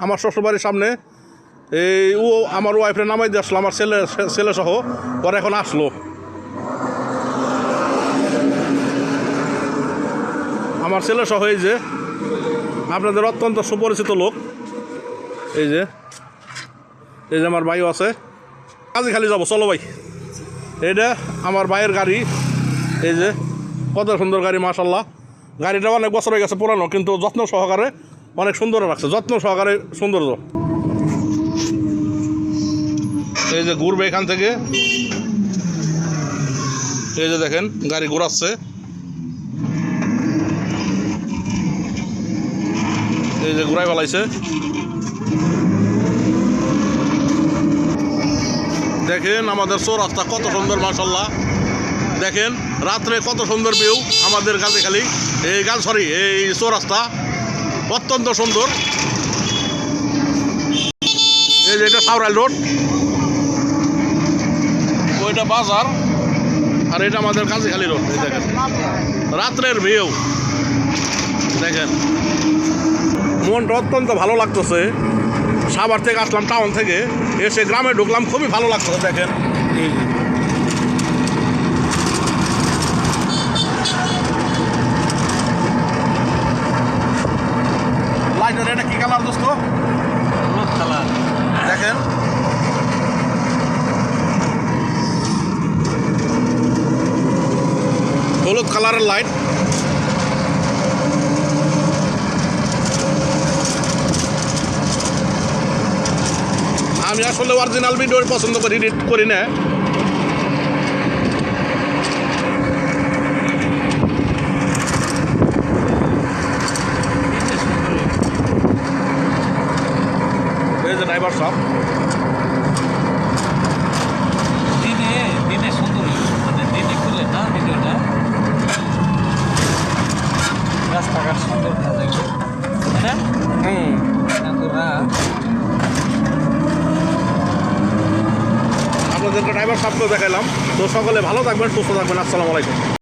আমার শ্বশুরবাড়ির সামনে এই আমার ওয়াইফের নামাই দিয়ে আসলো, আমার ছেলে সহ। পরে এখন আসলো আমার ছেলে সহ। এই যে আপনাদের অত্যন্ত সুপরিচিত লোক, এই যে আমার ভাইও আছে। কাজে খালি যাবো, চলো ভাই। এইটা আমার ভাইয়ের গাড়ি, এই যে কত সুন্দর গাড়ি, মাশাল্লাহ। গাড়িটা অনেক বছর হয়ে গেছে পুরানো, কিন্তু যত্ন সহকারে অনেক সুন্দর রাখছে, যত্ন সহকারে সৌন্দর্য। এই যে ঘুরবে এখান থেকে, এই যে দেখেন গাড়ি ঘোরাচ্ছে, এই যে ঘুরাই ফেলাইছে। দেখেন আমাদের চৌরাস্তা কত সুন্দর, মাশাল্লাহ। দেখেন রাত্রে কত সুন্দর ভিউ আমাদের গাজীখালী, এই চৌরাস্তা অত্যন্ত সুন্দর। এই যে এটা সাউরাইল রোড, ওইটা বাজার, আর এটা আমাদের গাজীখালী রোড। এই দেখেন রাত্রের ভিউ, দেখেন মনটা অত্যন্ত ভালো লাগতেছে। সাভার থেকে আসলাম, টাউন থেকে এসে গ্রামে ঢুকলাম, খুবই ভালো লাগতেছে। দেখেন লাইটের এটা কি কালার দোস্ত? হলুদ কালার। দেখেন হলুদ কালারের লাইট। আমি আসলে অরিজিনাল ভিডিও পছন্দ করি, এডিট করি না। এই যে ড্রাইভার সব দিনে সুন্দর, মানে দিনে খুলে না ভিডিওটা, রাস্তাঘাট সুন্দর দেখা যাবে। হ্যাঁ আপনাদেরকে ড্রাইভার সাহেবকেও দেখাইলাম। তো সকলে ভালো থাকবেন, সুস্থ থাকবেন। আসসালামু আলাইকুম।